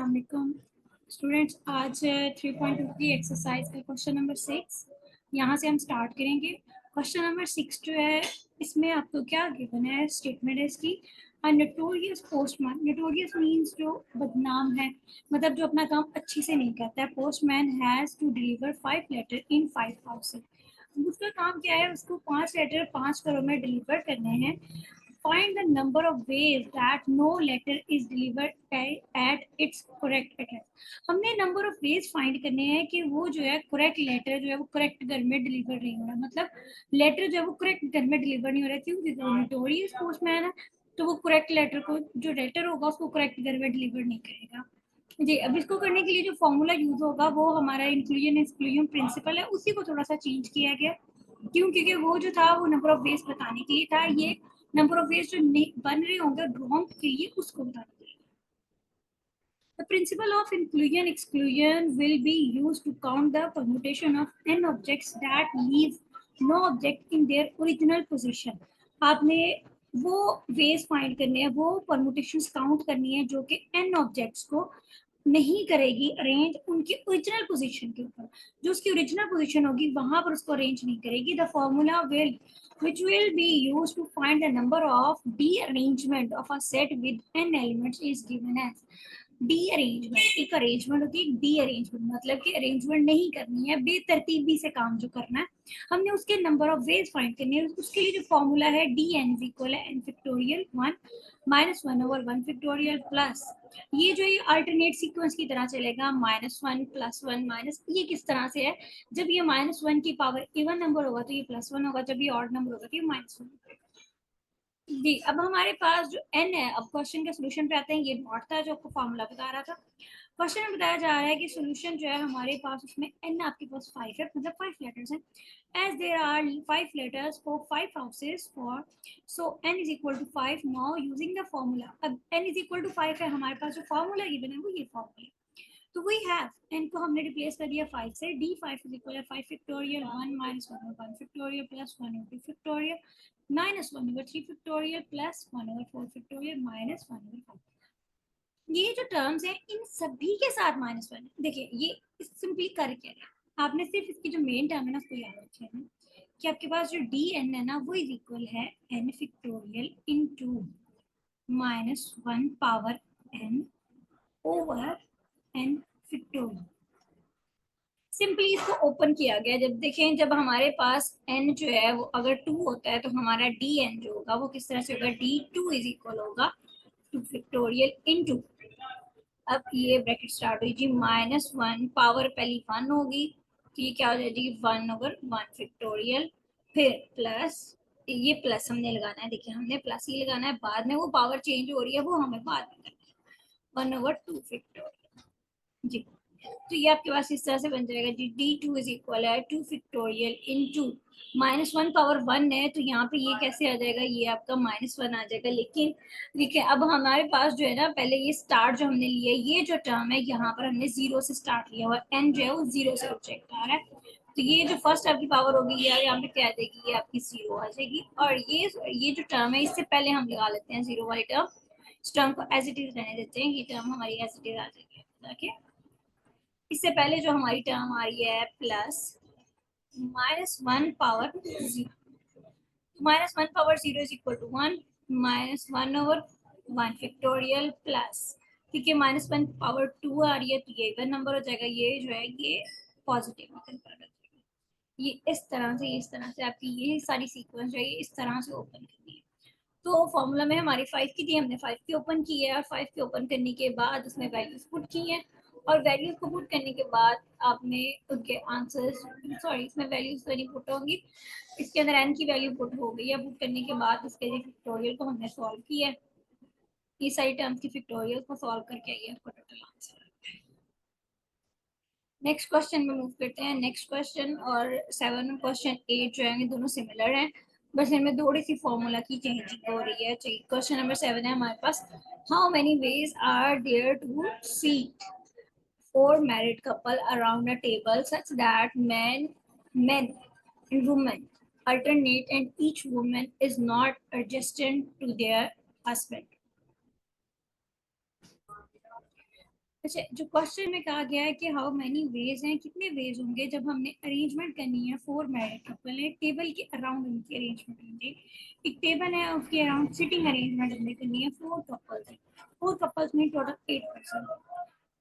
अस्सलामुअलैकुम स्टूडेंट्स। आज 3.2 की एक्सरसाइज का क्वेश्चन नंबर 6 यहाँ से हम स्टार्ट करेंगे। क्वेश्चन नंबर 6 जो है इसमें आपको क्या गिवन है, स्टेटमेंट है इसकी। नोटोरियस पोस्टमैन, नोटोरियस मीन्स जो बदनाम है, मतलब जो अपना काम अच्छे से नहीं करता है। Postman has to deliver 5 letter in 5 houses. उसका काम क्या है, उसको 5 लेटर 5 घरों में डिलीवर करने हैं। Find the number of ways that no letter is delivered at its correct address. हमने नंबर ऑफ वेज फाइंड करने हैं कि वो जो है करेक्ट लेटर जो है वो करेक्ट घर में डिलीवर नहीं हो रहा, मतलब लेटर जो है वो करेक्ट घर में डिलीवर नहीं हो रहा। क्योंकि नोटोरियस पोस्टमैन है तो वो करेक्ट लेटर को, जो लेटर होगा उसको करेक्ट घर में डिलीवर नहीं करेगा। जी, अब इसको करने के लिए जो फॉर्मूला यूज होगा वो हमारा इंक्लूजन एक्सक्लूजन प्रिंसिपल है, उसी को थोड़ा सा चेंज किया गया। क्यों? क्योंकि वो जो था वो नंबर ऑफ वेज बताने के लिए था, ये नंबर ऑफ वेज जो बन रहे होंगे ड्रॉन्ग के लिए उसको बताने के लिए। The principle of inclusion exclusion will be used to count the permutation of n objects that leave no object in their original position. आपने वो वेज फाइंड करने हैं, वो परमुटेशंस काउंट करनी है जो कि n ऑब्जेक्ट्स को नहीं करेगी अरेंज उनकी ओरिजिनल पोजीशन के ऊपर। जो उसकी ओरिजिनल पोजीशन होगी वहां पर उसको अरेंज नहीं करेगी। The formula will which will be used to find the number of de-arrangement of a set with n elements is given as। D arrangement एक अरेंजमेंट होती है, डी अरेंजमेंट मतलब कि अरेंजमेंट नहीं करनी है, बेतरतीबी से काम जो करना है हमने उसके नंबर ऑफ वेज फाइंड करनी है। उसके लिए जो फॉर्मूला है डी एन इक्वल है n factorial 1 minus 1 over 1 factorial plus ये जो ये अल्टरनेट सीक्वेंस की तरह चलेगा, -1 +1 माइनस, ये किस तरह से है, जब ये -1 की पावर इवन नंबर होगा तो ये +1 होगा, जब ये ऑड नंबर होगा तो ये -1 होगा। जी, अब हमारे पास जो n है, अब क्वेश्चन के सोल्यूशन पे आते हैं। ये नॉट था जो आपको फॉर्मूला बता रहा था। क्वेश्चन में बताया जा रहा है कि सोल्यूशन जो है हमारे पास उसमें n आपके पास 5 है, मतलब 5 लेटर्स हैं। As there are 5 letters for 5 houses for so n is equal to 5। Now using the formula, अब n इज इक्वल टू 5 है, हमारे पास जो फॉर्मूला गिवन है वो ये फॉर्मूला। तो वी हैव n को हमने रिप्लेस कर दिया 5 से। d5 इज इक्वल है 5 factorial 1 minus 1 over 1 factorial plus 1 over 2 factorial minus 1 over 3 factorial plus 1 over 4 factorial minus 1 over 5। ये जो टर्म्स हैं इन सभी के साथ -1 है। देखिए ये सिंपली कर क्या है, आपने सिर्फ इसकी जो मेन टर्म है ना उसको याद रखना है कि आपके पास जो डी एन है ना वो इज इक्वल है n factorial into -1 power n over n factorial. Simply इसको ओपन किया गया। जब देखें, जब हमारे पास n जो है वो अगर 2 होता है तो हमारा dn जो होगा वो किस तरह से होगा, d2 इज इक्वल होगा 2 फैक्टोरियल इनटू, अब ये ब्रैकेट स्टार्ट हुई जी -1 पावर पहली 1 होगी तो ये क्या हो जाएगी 1 ओवर 1 फैक्टोरियल, फिर प्लस, ये प्लस हमने लगाना है, देखिए हमने प्लस ही लगाना है, बाद में वो पावर चेंज हो रही है वो हमें बाद में करना है, 1 ओवर 2 फैक्टोरियल जी। तो ये आपके पास इस तरह से बन जाएगा जी, d2 इज इक्वल है 2 फैक्टोरियल इनटू -1 पावर 1 है तो यहाँ पे ये कैसे आ जाएगा, ये आपका -1 आ जाएगा। लेकिन देखिए अब हमारे पास जो है ना, पहले ये स्टार्ट जो हमने लिया, ये जो टर्म है यहाँ पर हमने 0 से स्टार्ट लिया हुआ, n जो है वो 0 से ऑब्जेक्ट आ रहा है, तो ये जो फर्स्ट आपकी पावर होगी यार यहाँ पे क्या आ जाएगी, ये आपकी 0 आ जाएगी। और ये जो टर्म है इससे पहले हम लगा लेते हैं 0 वाली टर्म, इस टर्म को एज इट इज रहने देते हैं, ये टर्म हमारी एज इट इज आ जाएगी। ओके, इससे पहले जो हमारी टर्म आ रही है plus -1 power 0, -1 power 0 is equal to 1 -1 over 1 factorial plus, ठीक है -1 पावर 2 आ रही है तो ये इवन नंबर हो जाएगा, ये जो है ये पॉजिटिव में कन्वर्ट हो जाएगा। ये इस तरह से, इस तरह से आपकी ये सारी सीक्वेंस जो है ये इस तरह से ओपन करनी है। तो फॉर्मूला में हमारी 5 की थी, हमने 5 की ओपन की है और 5 की ओपन करने के बाद उसमें वैल्यूज पुट की हैं, और वैल्यूज को पुट करने के बाद आपने उनके आंसर्स, सॉरी इसमें वैल्यूज तो नहीं पुट होंगी, इसके अंदर n की वैल्यू पुट हो गई है। पुट करने के बाद इसके लिए फैक्टोरियल को हमने सॉल्व किया है, ये सारी टर्म्स की फैक्टोरियल को सॉल्व करके ये आपका टोटल आंसर। नेक्स्ट क्वेश्चन में मूव करते हैं। नेक्स्ट क्वेश्चन और 7 और क्वेश्चन 8 जो है दोनों सिमिलर हैं, बस इनमें थोड़ी सी फॉर्मूला की चेंजिंग हो रही है। क्वेश्चन नंबर 7 है हमारे पास, how many ways are there to seat 4 married couple around a table such that men and women alternate and each woman is not adjacent to their husband। अच्छा, जो question में कहा गया है कि हाउ मेनी वेज हैं, कितने veg होंगे जब हमने अरेंजमेंट करनी है 4 मैरिड कपल है, टेबल के अराउंड उनकी अरेंजमेंट होंगे। एक टेबल है, उसके अराउंड सिटिंग अरेंजमेंट हमने करनी है 4 कपल्स है, 4 कपल्स में टोटल 8 पर्सन।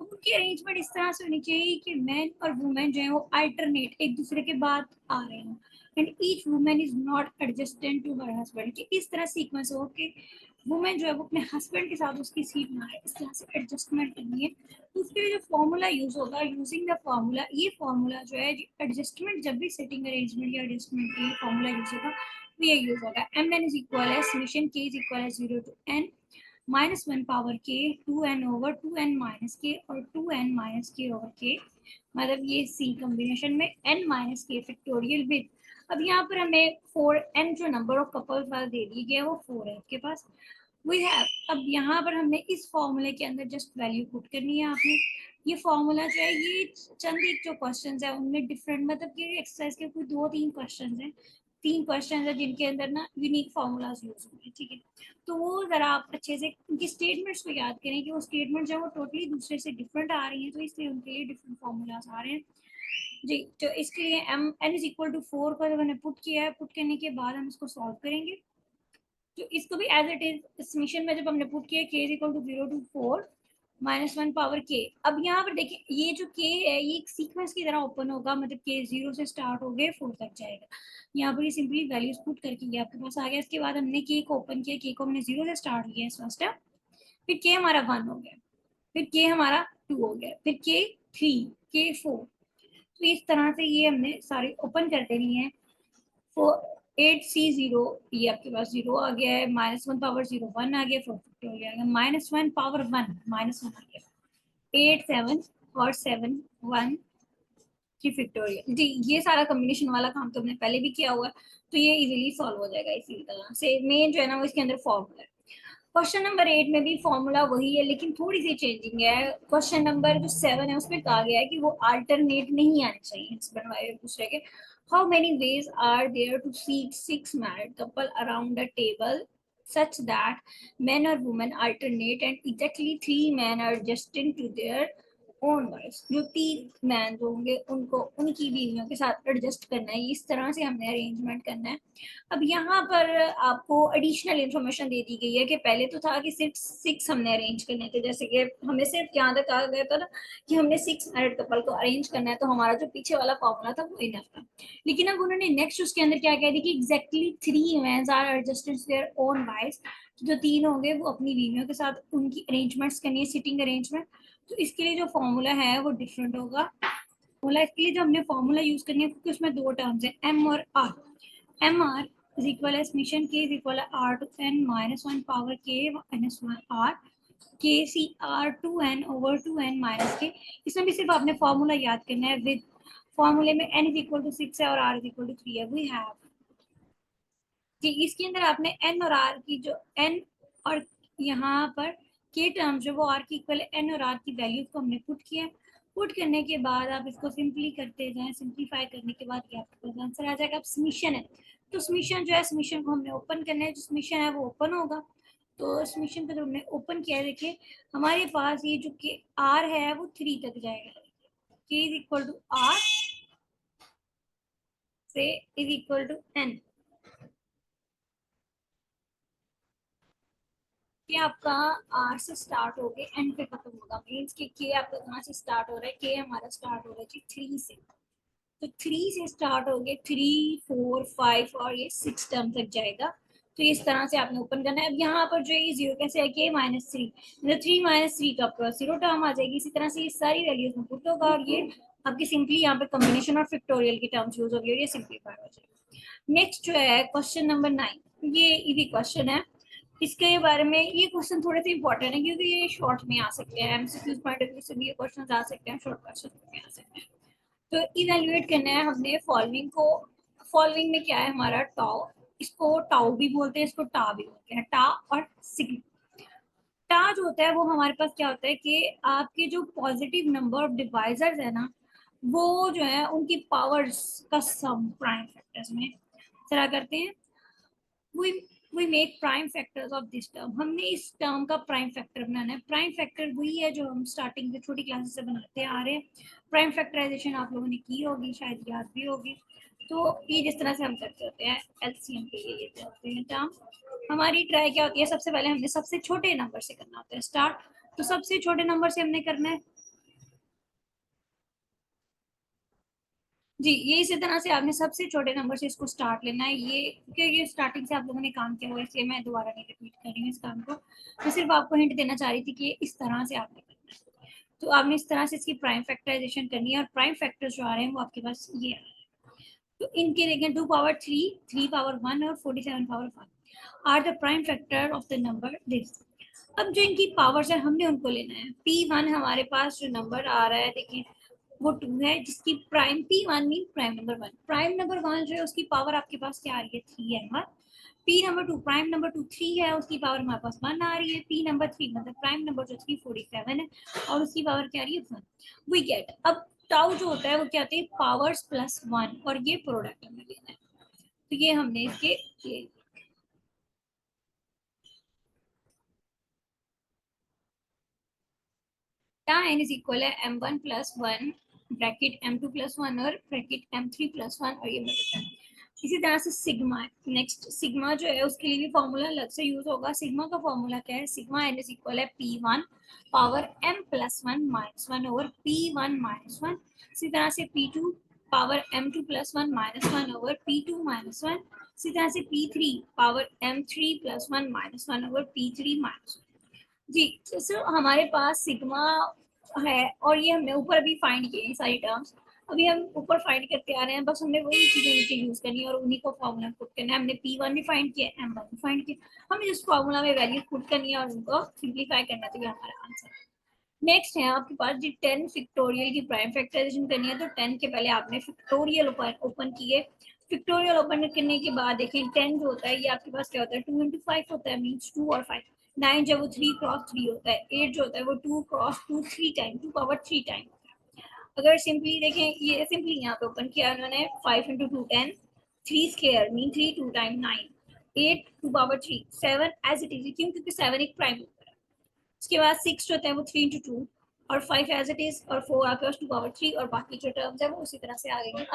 उनकी अरेंजमेंट इस तरह से होनी चाहिए कि मैन और वुमेन जो है वो अल्टरनेट एक दूसरे के बाद आ रहे हो, and each women is not adjacent to her husband, कि इस तरह सीक्वेंस हो कि वुमेन जो है वो अपने हस्बैंड के साथ उसकी सीट ना है, इस तरह से एडजस्टमेंट करनी है। तो उसके लिए जो फॉर्मूला यूज होगा, यूजिंग द फॉर्मूला, ये फॉर्मूला जो है एडजस्टमेंट, जब भी सेटिंग अरेंजमेंट या एडजस्टमेंट के लिए फॉर्मूला यूज होगा वो ये यूज होगा, एम एन इज इक्वल है समेशन के इज इक्वल है 0 to n -1 पावर के 2n ओवर 2n माइनस के और 2n माइनस के ओवर के, मतलब ये सी कॉम्बिनेशन में n माइनस के फैक्टोरियल विद। अब यहाँ पर हमें 4n जो नंबर ऑफ कपल्स वाला दे दिया गया है वो 4 है आपके पास, वी हैव। अब यहाँ पर हमने इस फॉर्मूले के अंदर जस्ट वैल्यू पुट करनी है आपने। ये फॉर्मूला जो है ये चंद एक जो क्वेश्चंस है उनमें डिफरेंट, मतलब कि एक्सरसाइज के कोई 2-3 क्वेश्चंस हैं, 3 क्वेश्चंस है जिनके अंदर ना यूनिक फॉर्मूलाज यूज होंगे, ठीक है। तो वो जरा आप अच्छे से उनकी स्टेटमेंट्स को याद करें कि वो स्टेटमेंट जो है वो टोटली दूसरे से डिफरेंट आ रही हैं, तो इसलिए उनके लिए डिफरेंट फॉर्मूलाज आ रहे हैं जी। तो इसके लिए m n is equal to 4 का जब मैंने पुट किया है, पुट करने के बाद हम इसको सॉल्व करेंगे। तो इसको भी एज इट इज समीशन में जब हमने पुट किया k is equal to 0 to 4 -1 power k. अब यहाँ पर देखिए ये जो के है ये एक सीक्वेंस की तरह ओपन होगा, मतलब के 0 से स्टार्ट हो गए 4 तक जाएगा। यहाँ पर ये सिंपली वैल्यूज पुट करके ये आपके पास आ गया। इसके बाद हमने के को ओपन किया, के को हमने 0 से स्टार्ट किया फर्स्ट टाइम, फिर के हमारा 1 हो गया, फिर के हमारा 2 हो गया, फिर के 3, के 4। तो इस तरह से ये हमने सारे ओपन कर देनी है। 8C0, ये आपके पास 0 आ गया है, -1 पावर 0 1 आ गया, 4 फैक्टोरियल आ गया, -1 पावर 1 -1 आ गया, 8 7 और 7 1 की फैक्टोरियल जी। ये सारा कॉम्बिनेशन वाला काम तो हमने पहले भी किया हुआ है, तो ये इजीली सॉल्व हो जाएगा। इसी तरह से मेन जो है ना वो इसके अंदर फॉर्मूला है। क्वेश्चन नंबर 8 में भी फॉर्मूला वही है, लेकिन थोड़ी सी चेंजिंग है। क्वेश्चन नंबर जो 7 है उसमें कहा गया है कि वो अल्टरनेट नहीं आने चाहिए हस्बैंड वाइफ एक दूसरे के। How many ways are there to seat 6 married couple around a table such that men or women alternate and exactly 3 men are destined to their own wife, जो 3 मैन जो होंगे उनको उनकी बीवियों के साथ एडजस्ट करना है, इस तरह से हमने अरेंजमेंट करना है। अब यहाँ पर आपको एडिशनल इंफॉर्मेशन दे दी गई है कि पहले तो था कि सिर्फ 6 हमने अरेंज करने थे, जैसे कि हमें सिर्फ यहाँ तक कहा गया था ना कि हमने 6 मैरिड कपल को अरेंज करना है, तो हमारा जो पीछे वाला फॉर्मूला था वो इनफ था। लेकिन अब उन्होंने नेक्स्ट उसके अंदर क्या कह दी कि exactly 3 mens are adjusted their own wifes, जो 3 होंगे वो अपनी बीवियों के साथ उनकी अरेंजमेंट्स करनी है, सिटिंग अरेंजमेंट। तो इसके लिए जो फॉर्मूला है वो डिफरेंट होगा। फॉर्मूला इसके लिए जो हमने फॉर्मूला यूज करनी है क्योंकि उसमें 2 टर्म्स है एम और R. M R is equal है समेशन के इज इक्वल है आर टू एन -1 पावर के -1 आर के C R 2n over 2n minus के। इसमें भी सिर्फ आपने फॉर्मूला याद करना है। विद फॉर्मूले में n इज इक्वल टू 6 है और r इज इक्वल टू 3 है। वी हैव कि इसके अंदर आपने n और r की जो n और यहाँ पर के टर्म जो वो r की इक्वल है, n और r की वैल्यूज को हमने पुट किया। पुट करने के बाद आप इसको सिंपली करते जाएं, सिंपलीफाई करने के बाद ये आपके पास आंसर आ जाएगा। अब समीशन है, तो समीशन जो है समीशन को हमने ओपन करना है, जो समीशन है वो ओपन होगा। तो समीशन को जब हमने ओपन किया, देखिए हमारे पास ये जो के r है वो 3 तक जाएगा, के इज इक्वल टू r से इज इक्वल टू n। के आपका आर से स्टार्ट हो गए एंड पे खत्म होगा, मीन्स के आपका कहाँ से स्टार्ट हो रहा है, के हमारा स्टार्ट हो रहा है जी 3 से। तो 3 से स्टार्ट हो गए, 3 4 5 और ये 6 टर्म तक जाएगा। तो इस तरह से आपने ओपन करना है। अब यहाँ पर जो ये जीरो कैसे है, के -3, मतलब 3 - 3 तो आपका 0 टर्म आ जाएगी। इसी तरह से ये सारी वैल्यूज में पुट होगा और ये आपकी सिंपली यहाँ पे कॉम्बिनेशन और फैक्टोरियल की टर्म्स यूज होगी और ये सिंपलीफाई हो जाएगा। नेक्स्ट जो है क्वेश्चन नंबर 9, ये इजी क्वेश्चन है। इसके बारे में ये क्वेश्चन थोड़े से इंपॉर्टेंट है क्योंकि ये शॉर्ट में आ सकते हैं, एमसीक्यूज पॉइंट ऑफ व्यू से भी ये क्वेश्चन आ सकते हैं, शॉर्ट क्वेश्चन में आ सकते हैं। तो इवेल्युएट करना है हमने फॉलोइंग को। फॉलोइंग में क्या है हमारा टाउ, इसको टाउ भी बोलते हैं, इसको टा भी बोलते हैं, टा और सिग्मा। टा जो होता है वो हमारे पास क्या होता है कि आपके जो पॉजिटिव नंबर ऑफ डिवाइजर्स है ना वो जो है उनकी पावर्स का सम प्राइम फैक्टर्स में तरह करते हैं। वो we make prime factors of this term, हमने इस टर्म का प्राइम फैक्टर बनाना है। प्राइम फैक्टर वही है जो हम स्टार्टिंग से छोटी क्लासेस से बनाते आ रहे हैं। प्राइम फैक्टराइजेशन आप लोगों ने की होगी, शायद याद भी होगी। तो ये जिस तरह से हम करते होते हैं एलसीएम के लिए लेते होते हैं टर्म। हमारी ट्राई क्या होती है, सबसे पहले हमने सबसे छोटे नंबर से करना होता है स्टार्ट। तो सबसे छोटे नंबर से हमने करना है जी, ये इसी तरह से आपने सबसे छोटे नंबर से इसको स्टार्ट लेना है। ये क्योंकि ये स्टार्टिंग से आप लोगों ने काम किया हुआ है, इसलिए मैं दोबारा नहीं रिपीट कर रही हूँ इस काम को। मैं सिर्फ आपको हिंट देना चाह रही थी कि इस तरह से आपने करना है। तो आपने इस तरह से इसकी प्राइम फैक्टराइजेशन करनी है, और प्राइम फैक्टर्स जो आ रहे हैं वो आपके पास ये आ रहे हैं। तो इनके देखें 2 पावर 3, 3 पावर 1 और 47 power 1 are the prime factor of the number this. अब जो इनकी पावर्स है हमने उनको लेना है। P1 हमारे पास जो नंबर आ रहा है देखिए वो 2 है, जिसकी prime P1 mean prime number 1। Prime number 1 जो है उसकी पावर आपके पास क्या आ रही है, 3 है हमारा। पी नंबर 2 प्राइम नंबर 2 3 है, उसकी पावर हमारे पास 1 आ रही है। पी नंबर 3 मतलब प्राइम नंबर जो उसकी 47 है, और उसकी पावर क्या आ रही है, 1। वी गेट, अब टाउ जो होता है वो क्या होता है, पावर्स प्लस 1, और ये प्रोडक्ट हमें लेना है। तो ये हमने इसके ये n इज इक्वल है m1 plus 1 bracket m2 plus 1 और ब्रैकेट m3 प्लस 1, और ये मल्टीप्लाई। इसी तरह से सिग्मा, नेक्स्ट सिग्मा जो है उसके लिए भी फॉर्मूला अलग से यूज होगा। सिग्मा का फॉर्मूला क्या है, सिग्मा n इज इक्वल है p1 power m plus 1 minus 1 over p1 minus 1। इसी तरह से p2 power m2 plus 1 minus 1 over p2 minus 1। इसी तरह से p3 power m3 plus 1 minus 1 over p3 minus 1। जी, तो सर हमारे पास सिग्मा है, और ये हमने ऊपर अभी फाइंड किए हैं सारी टर्म्स। अभी हम ऊपर फाइंड करते आ रहे हैं, बस हमने वही चीजें नीचे यूज करनी है और उन्हीं को फॉर्मूला पुट करना है। हमने P1 भी फाइंड किया, M1 भी फाइंड किया, हमें जिस फॉर्मूला में वैल्यू पुट करनी है और उनको सिंप्लीफाई करना, तो ये हमारा आंसर है। नेक्स्ट है आपके पास जी 10 फैक्टोरियल की प्राइम फैक्टराइजेशन करनी है। तो 10 के पहले आपने फैक्टोरियल ओपन किए। फैक्टोरियल ओपन करने के बाद देखें 10 जो होता है ये आपके पास क्या होता है, 2 इंटू 5 होता है, मीन्स 2 और 5। 9 जो वो 3 क्रॉस 3 होता है। 8 जो होता है वो 2 क्रॉस 2 3 टाइम, 2 पावर 3 टाइम। अगर सिंपली देखें, ये सिंपली यहाँ पे ओपन किया उन्होंने, 5 into 2 10, 3 square mean 3 2 time 9, 8 2 power 3 7 as it is, क्यों, क्योंकि 7 एक प्राइम नंबर है। उसके बाद 6 जो होता है वो 3 इंटू 2, और 5 एज इट इज, और 4 आपके पास 2 पावर 3, और बाकी जो टर्म्स है वो उसी तरह से आ गई हैं।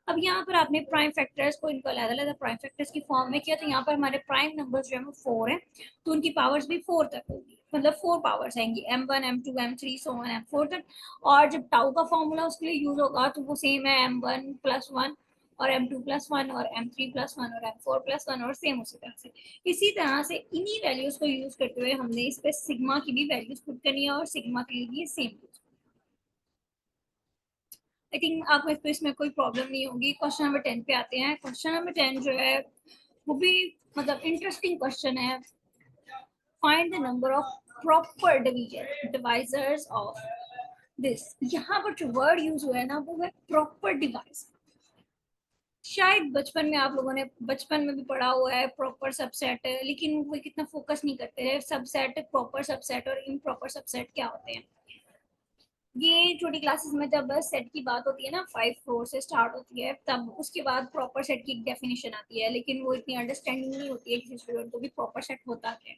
अब यहाँ पर आपने प्राइम फैक्टर्स को इनको अलग अलग प्राइम फैक्टर्स की फॉर्म में किया। तो यहाँ पर हमारे प्राइम नंबर्स जो है वो 4 है, तो उनकी पावर्स भी 4 तक होगी, मतलब 4 पावर्स आएंगी, M1 M2 M3 so on M4 तक। और जब टाउ का फॉर्मूला उसके लिए यूज होगा तो वो सेम है, M1 प्लस 1 और M2 प्लस 1 और M3 प्लस 1 और M4 प्लस 1, और सेम उसी तरह से। इसी तरह से इन्हीं वैल्यूज को यूज करते हुए हमने इस पे सिग्मा की भी वैल्यूज पुट करनी है, और सिग्मा के लिए भी सेम। आई थिंक आपको इसमें कोई प्रॉब्लम नहीं होगी। क्वेश्चन नंबर 10 पे आते हैं। क्वेश्चन नंबर 10 जो है वो भी मतलब इंटरेस्टिंग क्वेश्चन है। Find the number of proper division divisors of this. यहाँ पर जो वर्ड यूज हुआ है ना वो है प्रॉपर डिवाइस। शायद बचपन में आप लोगों ने बचपन में भी पढ़ा हुआ है प्रॉपर सबसेट, लेकिन वो कितना फोकस नहीं करते रहे सबसेट, प्रॉपर सबसेट और इम्प्रॉपर सबसेट क्या होते हैं। ये छोटी क्लासेस में जब सेट की बात होती है ना, 5 4 से स्टार्ट होती है, तब उसके बाद प्रॉपर सेट की एक डेफिनेशन आती है, लेकिन वो इतनी अंडरस्टैंडिंग नहीं होती है किसी स्टूडेंट को भी प्रॉपर सेट होता है।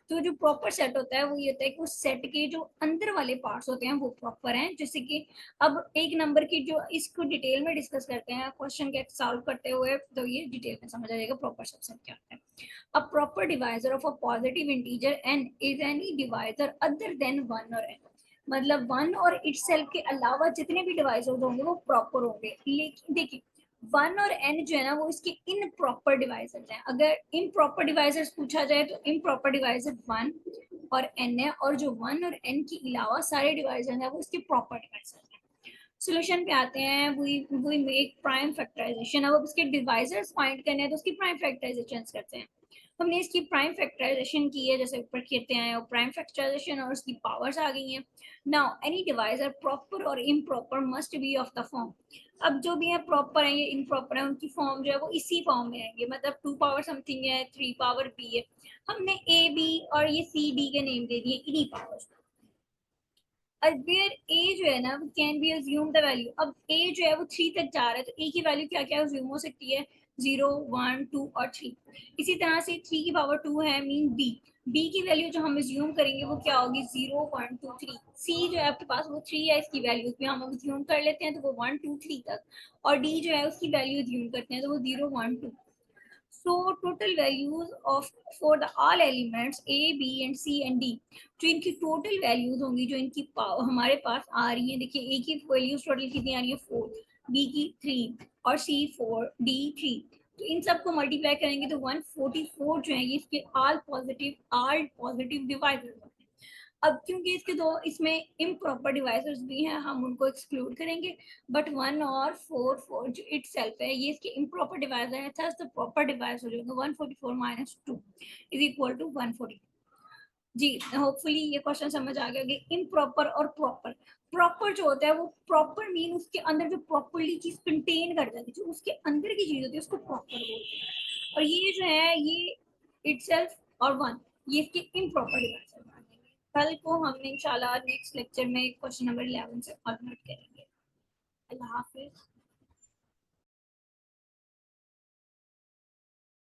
तो जो प्रॉपर सेट होता है वो ये होता है कि उस सेट के जो अंदर वाले पार्ट्स होते हैं वो प्रॉपर हैं। जैसे कि अब एक नंबर की जो इसको डिटेल में डिस्कस करते हैं क्वेश्चन के सॉल्व करते हुए, तो ये डिटेल में समझ आ जाएगा प्रॉपर सबसेट क्या होता है। A proper divisor of a positive integer n is any divisor other than 1 और n। मतलब 1 और इटसेल्फ के अलावा जितने भी डिवाइजर्स होंगे वो प्रॉपर होंगे। लेकिन देखिए 1 और n जो है ना वो इसके इन प्रॉपर डिवाइजर्स हैं। अगर इन प्रॉपर डिवाइजर्स पूछा जाए तो इन प्रॉपर डिवाइजर 1 और n है, और जो 1 और n के अलावा सारे डिवाइजर हैं वो इसके प्रॉपर डिवाइजर हैं। सॉल्यूशन पे आते हैं। We make prime factorization. अब इसके डिवाइजर्स फाइंड करने हैं तो उसकी प्राइम फैक्टराइजेशन करते हैं। हमने इसकी प्राइम फैक्टराइजेशन की है, जैसे ऊपर कहते हैं, और प्राइम फैक्टराइजेशन और उसकी पावर्स आ गई हैं। नाउ एनी डिवाइजर प्रॉपर और improper must be of the form. अब जो भी है प्रॉपर है, ये इम्प्रॉपर है, उनकी फॉर्म जो है वो इसी फॉर्म में आएंगे। मतलब 2 पावर समथिंग है, 3 पावर b है, हमने a b और ये c d के नेम दे दिए इन्हीं पावर्स। वेयर a जो है ना can be assume the value. अब a जो है वो 3 तक जा रहा है, तो a की वैल्यू क्या क्या अज्यूम हो सकती है, 0, 1, 2 और 3। इसी तरह से 3 की पावर 2 है मीन बी। बी की वैल्यू जो हम अज्यूम करेंगे वो क्या होगी, 0, 1, 2, 3। सी जो है आपके पास वो 3 है, इसकी वैल्यू भी हम अज्यूम कर लेते हैं तो वो 1, 2, 3 तक। और डी जो है उसकी वैल्यू अज्यूम करते हैं तो वो 0, 1, 2। So total values of for the all elements A, B and C and D, जो इनकी टोटल वैल्यूज होंगी, जो इनकी हमारे पास आ रही है, देखिए ए की वैल्यूज टोटल कितनी आ रही है 4, बी की 3 और सी 4, डी 3। तो इन सबको मल्टीप्लाई करेंगे तो 144 जो है ये इसके ऑल पॉजिटिव डिवाइजर्स। अब क्योंकि इसके दो इसमें इम्प्रॉपर डिवाइसर्स भी हैं, हम उनको एक्सक्लूड करेंगे। बट 1 और 4 जो इट सेल्फ है ये इसके इम्प्रॉपर डिवाइजर है, थस द प्रॉपर डिवाइजर जो होगा 144 माइनस 2 इज इक्वल टू 140। जी होपफुली ये क्वेश्चन समझ आ गया कि इम्प्रॉपर और प्रॉपर। प्रॉपर जो होता है वो प्रॉपर मीन उसके अंदर जो प्रॉपरली चीज कंटेन कर जाती है, जो उसके अंदर की चीज होती है उसको प्रॉपर बोलते हैं। और ये जो है ये इटसेल्फ और वन ये इसके इम्प्रॉपर डिवाइजर मानेंगे। कल को हम इंशाल्लाह नेक्स्ट लेक्चर में क्वेश्चन नंबर 11 से कंटिन्यू करेंगे। अल्लाह हाफिज।